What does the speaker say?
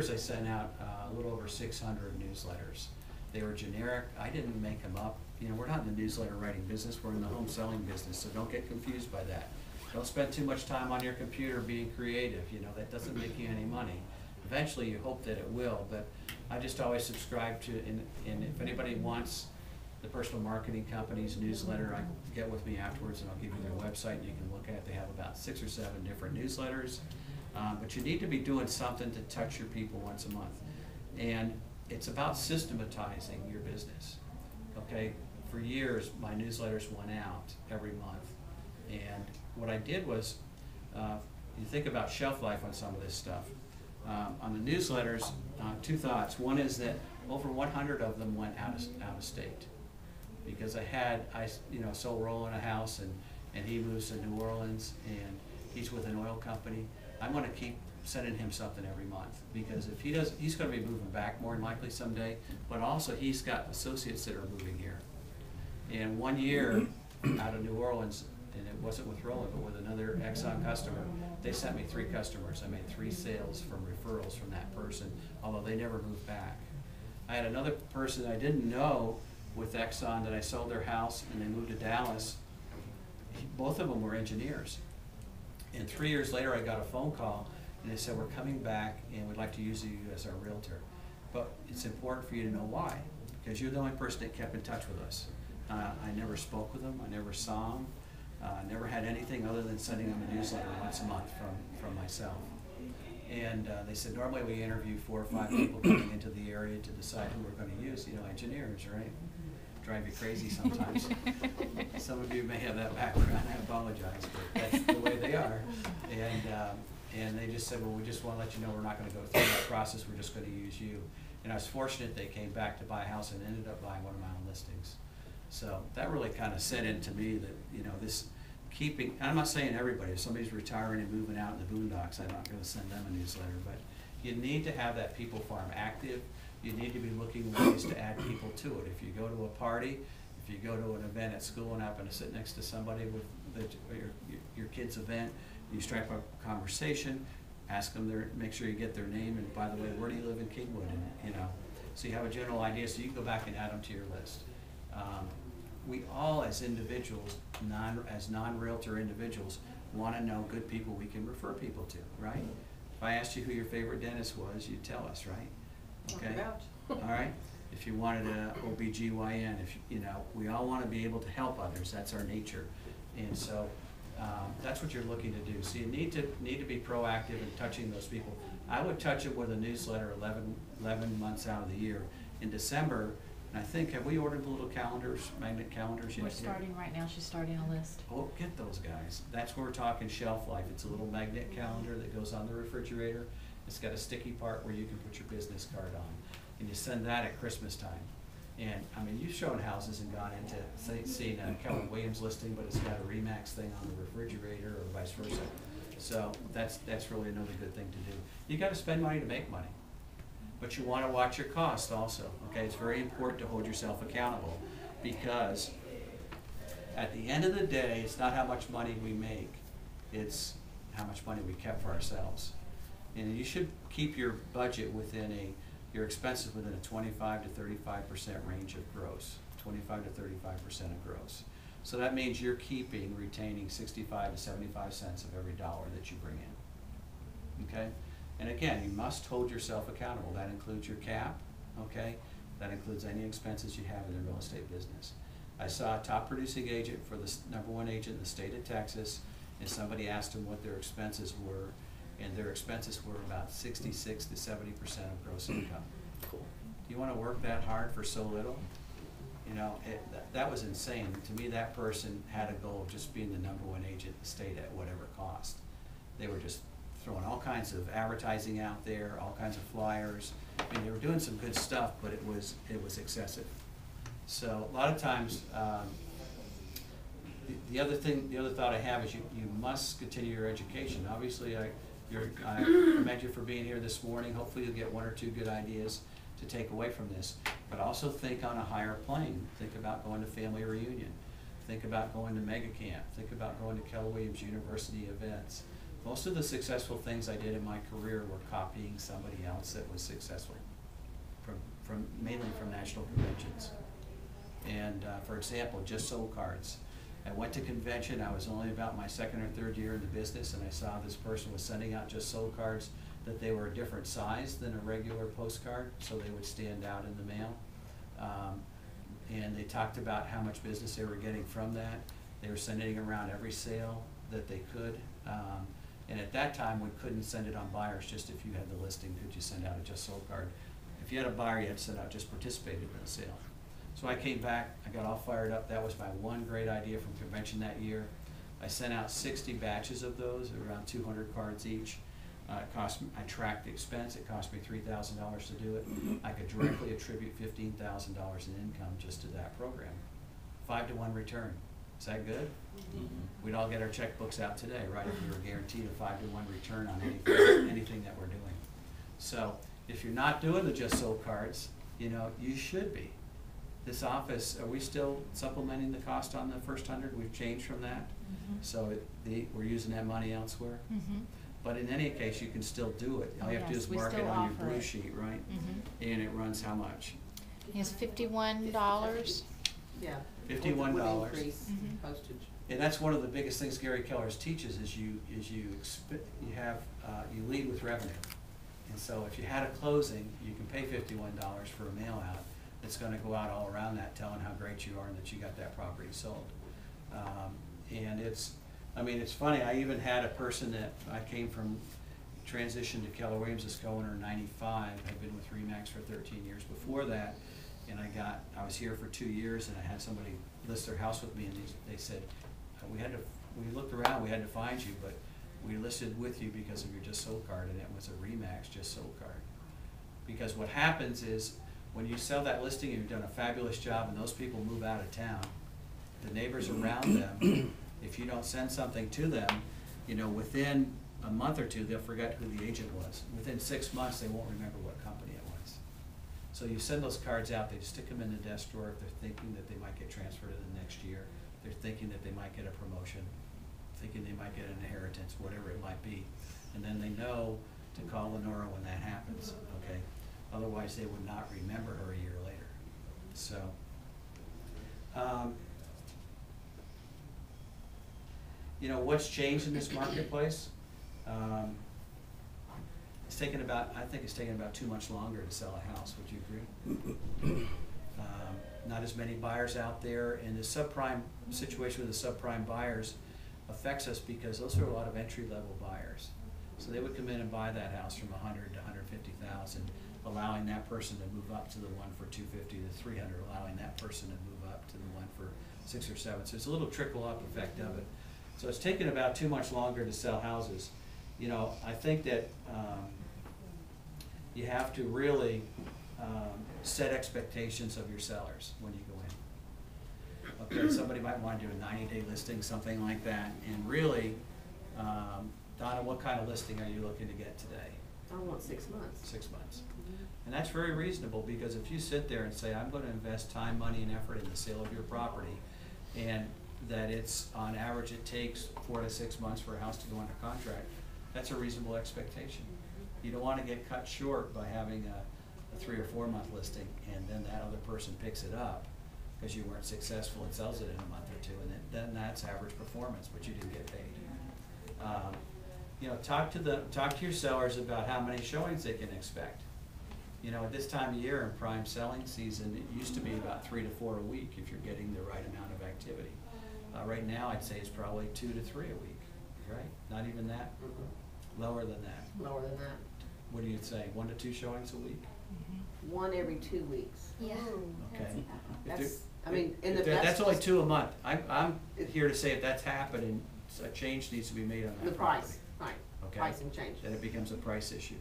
years I sent out a little over 600 newsletters. They were generic. I didn't make them up. You know, we're not in the newsletter writing business, we're in the home selling business, so don't get confused by that. Don't spend too much time on your computer being creative, you know, that doesn't make you any money. Eventually you hope that it will, but I just always subscribe to, and if anybody wants the personal marketing company's newsletter, get with me afterwards and I'll give you their website and you can look at it. They have about 6 or 7 different newsletters. But you need to be doing something to touch your people once a month. And it's about systematizing your business. Okay, for years my newsletters went out every month. And what I did was, you think about shelf life on some of this stuff. On the newsletters, 2 thoughts. One is that over 100 of them went out of state. Because I sold Roland a house and he moves to New Orleans and he's with an oil company. I'm going to keep sending him something every month because if he does, he's going to be moving back more than likely someday, but also he's got associates that are moving here. And 1 year out of New Orleans, and it wasn't with Roland, but with another Exxon customer, they sent me 3 customers. I made 3 sales from referrals from that person, although they never moved back. I had another person I didn't know with Exxon that I sold their house and they moved to Dallas. Both of them were engineers. And 3 years later I got a phone call and they said, we're coming back and we'd like to use you as our realtor. But it's important for you to know why, because you're the only person that kept in touch with us. I never spoke with them, I never saw them, never had anything other than sending them a newsletter once a month from myself. And they said, normally we interview 4 or 5 people coming into the area to decide who we're going to use, you know, engineers, right? Drive you crazy sometimes. Some of you may have that background, I apologize, but that's the way they are. And they just said, well, we just want to let you know we're not going to go through that process, we're just going to use you. And I was fortunate they came back to buy a house and ended up buying one of my own listings. So that really kind of set into me that, you know, this keeping, and I'm not saying everybody, if somebody's retiring and moving out in the boondocks, I'm not going to send them a newsletter, but you need to have that people farm active. You need to be looking ways to add people to it. If you go to a party, if you go to an event at school and happen to sit next to somebody with your kid's event, you strike up a conversation, ask them make sure you get their name, and by the way, where do you live in Kingwood? And, you know, so you have a general idea, so you can go back and add them to your list. We all, as individuals, as non-realtor individuals, want to know good people we can refer people to, right? If I asked you who your favorite dentist was, you'd tell us, right? Okay. All right. If you wanted an OBGYN, you know, we all want to be able to help others. That's our nature, and so that's what you're looking to do. So you need to be proactive in touching those people. I would touch it with a newsletter 11 months out of the year. In December, and I think, have we ordered the little calendars, magnet calendars yet? We're starting right now. She's starting a list. Oh, get those guys. That's where we're talking shelf life. It's a little magnet calendar that goes on the refrigerator. It's got a sticky part where you can put your business card on. And you send that at Christmas time. And I mean, you've shown houses and gone into seeing a Keller Williams listing, but it's got a Remax thing on the refrigerator or vice versa. So that's really another good thing to do. You got to spend money to make money. But you want to watch your costs also, okay? It's very important to hold yourself accountable because at the end of the day, it's not how much money we make, it's how much money we kept for ourselves. And you should keep your budget within your expenses within a 25 to 35% range of gross, 25 to 35% of gross. So that means you're retaining 65 to 75 cents of every dollar that you bring in, okay? And again, you must hold yourself accountable. That includes your cap, okay? That includes any expenses you have in the real estate business. I saw a top producing agent for the #1 agent in the state of Texas, and somebody asked him what their expenses were, and their expenses were about 66 to 70% of gross income. Cool. Do you want to work that hard for so little? You know, that was insane. To me, that person had a goal of just being the #1 agent in the state at whatever cost. They were just throwing all kinds of advertising out there, all kinds of flyers. I mean, they were doing some good stuff, but it was excessive. So a lot of times, the other thought I have is you must continue your education. Obviously, I commend you for being here this morning. Hopefully, you'll get 1 or 2 good ideas to take away from this. But also think on a higher plane. Think about going to family reunion. Think about going to mega camp. Think about going to Keller Williams University events. Most of the successful things I did in my career were copying somebody else that was successful, mainly from national conventions. And for example, Just Sold cards. I went to convention, I was only about my second or third year in the business, and I saw this person was sending out Just Sold cards, that they were a different size than a regular postcard, so they would stand out in the mail. And they talked about how much business they were getting from that. They were sending it around every sale that they could. And at that time, we couldn't send it on buyers, just if you had the listing, could you send out a Just Sold card. If you had a buyer, you had to send out just participated in the sale. So I came back, I got all fired up. That was my one great idea from convention that year. I sent out 60 batches of those, around 200 cards each. I tracked the expense, it cost me $3,000 to do it. I could directly attribute $15,000 in income just to that program. 5-to-1 return. Is that good? Mm-hmm. We'd all get our checkbooks out today, right, if we were guaranteed a 5-to-1 return on anything that we're doing. So if you're not doing the Just Sold cards, you know, you should be. This office, are we still supplementing the cost on the first 100? We've changed from that. So we're using that money elsewhere. But in any case, you can still do it. All you have to do Yes, is we mark it still on your offer blue it. sheet, right? And it runs how much? It's $51. Yeah. $51. Would increase Mhm. postage. And that's one of the biggest things Gary Keller's teaches is you lead with revenue. And so if you had a closing, you can pay $51 for a mail out. It's gonna go out all around that, telling how great you are and that you got that property sold. And it's funny, I even had a person that I came from, transitioned to Keller Williams as co-owner in '95, I'd been with RE/MAX for 13 years before that, and I was here for 2 years, and I had somebody list their house with me, and they said, we looked around, we had to find you, but we listed with you because of your Just Sold card, and it was a RE/MAX Just Sold card. Because what happens is, when you sell that listing and you've done a fabulous job and those people move out of town, the neighbors around them, if you don't send something to them, you know, within a month or two, they'll forget who the agent was. Within 6 months, they won't remember what company it was. So you send those cards out, they stick them in the desk drawer if they're thinking that they might get transferred in the next year. They're thinking that they might get a promotion, thinking they might get an inheritance, whatever it might be. And then they know to call Lenora when that happens, okay? Otherwise, they would not remember her a year later. So, you know, what's changed in this marketplace? I think it's taken about too much longer to sell a house. Would you agree? Not as many buyers out there, and the subprime situation with the subprime buyers affects us because those are a lot of entry-level buyers. So they would come in and buy that house from $100,000 to $150,000, allowing that person to move up to the one for $250,000 to $300,000, allowing that person to move up to the one for $6,000 or $7,000. So it's a little trickle-up effect of it. So it's taken about too much longer to sell houses. You know, I think that you have to really set expectations of your sellers when you go in. Okay, somebody might want to do a 90-day listing, something like that, and really, Donna, what kind of listing are you looking to get today? I want 6 months. 6 months. And that's very reasonable, because if you sit there and say, I'm going to invest time, money, and effort in the sale of your property, and that it's, on average, it takes 4 to 6 months for a house to go under contract, that's a reasonable expectation. You don't want to get cut short by having a 3 or 4 month listing, and then that other person picks it up because you weren't successful and sells it in a month or two, and then that's average performance, but you didn't get paid. You know, talk to your sellers about how many showings they can expect. You know, at this time of year in prime selling season, it used to be about 3 to 4 a week if you're getting the right amount of activity. Right now, I'd say it's probably 2 to 3 a week, right? Not even that? Lower than that? Lower than that. What do you say, 1 to 2 showings a week? 1 every 2 weeks. Yeah. Okay. That's, I mean, in the best. That's only 2 a month. I'm here to say if that's happening, a change needs to be made on that The property. price, right. Okay. Pricing change. Then it becomes a price issue.